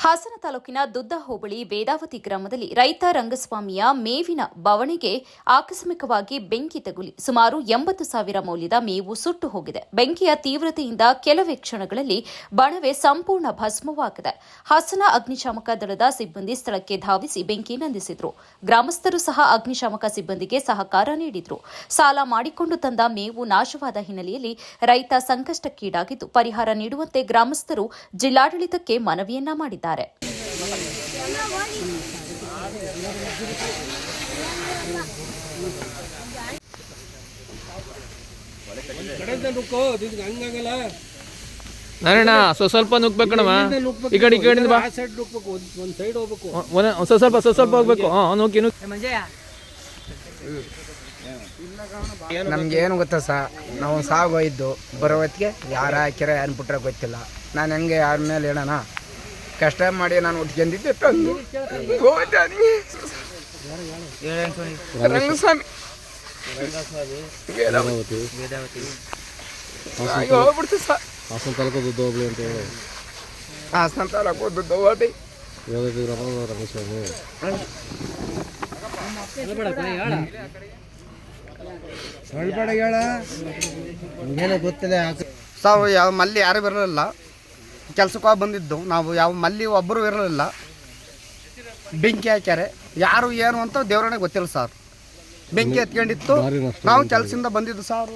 ಹಾಸನ ತಾಲೂಕಿನ ದುದ್ದ ಹೋಬಳಿ ವೇದಾವತಿ ಗ್ರಾಮದಲ್ಲಿ ರೈತ ರಂಗಸ್ವಾಮಿಯ ಮೇವಿನ ಬವಣೆಗೆ ಆಕಸ್ಮಿಕವಾಗಿ ಬೆಂಕಿ ತಗುಲಿ ಸುಮಾರು 80,000 ಮೌಲ್ಯದ ಮೇವು ಸುಟ್ಟು ಹೋಗಿದೆ. ಬೆಂಕಿಯ ತೀವ್ರತೆಯಿಂದ ಕೆಲವೇ ಕ್ಷಣಗಳಲ್ಲಿ ಬಣವೆ ಸಂಪೂರ್ಣ ಭಸ್ಮವಾಗಿದೆ. ಹಾಸನ ಅಗ್ನಿಶಾಮಕ ದಳದ ಸಿಬ್ಬಂದಿ ಸ್ಥಳಕ್ಕೆ ಧಾವಿಸಿ ಬೆಂಕಿ ನಂದಿಸಿದರು. ಗ್ರಾಮಸ್ಥರು ಸಹ ಅಗ್ನಿಶಾಮಕ ಸಿಬ್ಬಂದಿಗೆ ಸಹಕಾರ ನೀಡಿದರು. ಸಾಲ ಮಾಡಿಕೊಂಡು ತಂದ ಮೇವು ನಾಶವಾದ ಹಿನ್ನೆಲೆಯಲ್ಲಿ ರೈತ ಸಂಕಷ್ಟಕ್ಕೀಡಾಗಿದ್ದು ಪರಿಹಾರ ನೀಡುವಂತೆ ಗ್ರಾಮಸ್ಥರು ಜಿಲ್ಲಾಡಳಿತಕ್ಕೆ ಮನವಿಯನ್ನ ಮಾಡಿದ್ದಾರೆ. ನಾರಾಯಣ ಸ್ವಲ್ಪ ನುಗ್ಬೇಕಣವ ಈ ಕಡೆ ಬಾ ಸ್ವಲ್ಪ ಹೋಗ್ಬೇಕು. ನಮ್ಗೆ ಏನು ಗೊತ್ತಾ ನಾವು ಸಾವು ಹೋಯ್ದು ಬರೋ ಹೊತ್ತಿಗೆ ಯಾರು ಹಾಕ್ಯಾರ ಏನು ಬಿಟ್ರೆ ಗೊತ್ತಿಲ್ಲ. ನಾನು ಹೆಂಗೆ ಯಾರ ಮೇಲೆ ಹೇಳೋಣ, ಕಷ್ಟ ಮಾಡಿ ನಾನು ಉಟ್ಕೊಂಡಿದ್ದೆ ರಂಗಸ್ವಾಮಿ ಹೋಗ್ಬಿಡ್ತು ಸರ್. ಹಾಸನ ತಾಲೂಕು ದುದ್ದ ಹೋಬಳಿ ಅಂತ ಹೇಳಿ ಹಾಸನ ತಾಲೂಕು ದುದ್ದ ಹೋಬಳಿ ರಂಗಸ್ವಾಮಿ. ಗೊತ್ತಿಲ್ಲ ಸಾವು ಯಾವ ಮಲ್ಲಿ ಯಾರು ಬರಲಿಲ್ಲ. ಕೆಲ್ಸಕ್ಕೆ ಹೋಗಿ ಬಂದಿದ್ದು ನಾವು, ಯಾವ ಮಲ್ಲಿ ಒಬ್ಬರು ಇರಲಿಲ್ಲ. ಬೆಂಕಿ ಹಾಕ್ಯಾರೆ, ಯಾರು ಏನು ಅಂತ ದೇವ್ರನೇ ಗೊತ್ತಿಲ್ಲ ಸರ್. ಬೆಂಕಿ ಎತ್ಕೊಂಡಿತ್ತು. ನಾವು ಕೆಲಸದಿಂದ ಬಂದಿದ್ದು ಸರ್.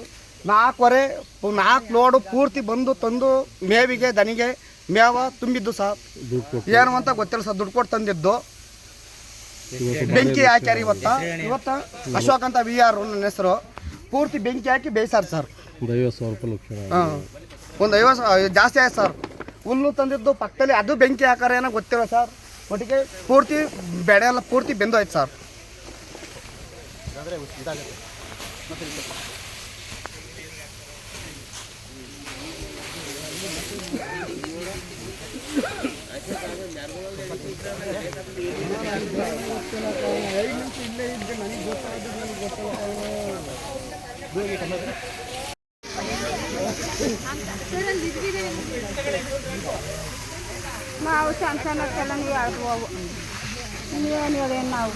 4 ಲೋಡು ಪೂರ್ತಿ ಬಂದು ತಂದು ಮೇವಿಗೆ ದನಿಗೆ ಮೇವ ತುಂಬಿದ್ದು ಸರ್. ಏನು ಅಂತ ಗೊತ್ತಿಲ್ಲ ಸರ್. ದುಡ್ಡು ಕೊಟ್ಟು ತಂದಿದ್ದು ಬೆಂಕಿ ಹಾಕ್ಯಾರ. ಇವತ್ತು ಅಶೋಕ್ ಅಂತ VR ನನ್ನ ಹೆಸರು. ಪೂರ್ತಿ ಬೆಂಕಿ ಹಾಕಿ ಬೇಯಿಸಾರ ಸರ್. ಒಂದು 50 ಜಾಸ್ತಿ ಆಯ್ತು ಸರ್. ಹುಲ್ಲು ತಂದಿದ್ದು ಪಕ್ಕದಲ್ಲಿ ಅದು ಬೆಂಕಿ ಹಾಕಾರ ಏನೋ ಗೊತ್ತಿಲ್ಲ ಸರ್. ಒಟ್ಟಿಗೆ ಪೂರ್ತಿ ಬೆಳೆ ಎಲ್ಲ ಪೂರ್ತಿ ಬೆಂದೋಯ್ತು ಸರ್. ನಾವು ಸಣ್ಣ ಸಣ್ಣಕ್ಕೆಲ್ಲ ನೀವು ಹೇಳ್ಬೋದು. ನೀವೇನು ಹೇಳೇನು ನಾವು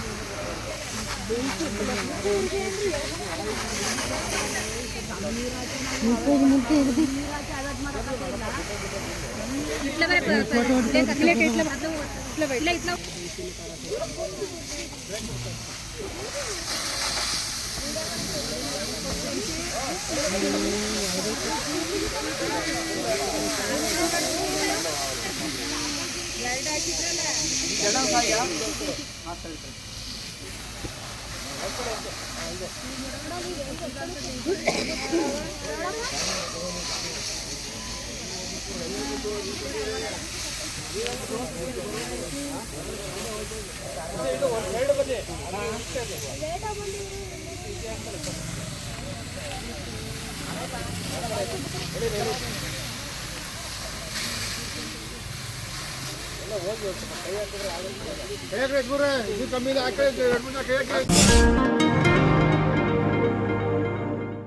ಕಮ್ಮಿ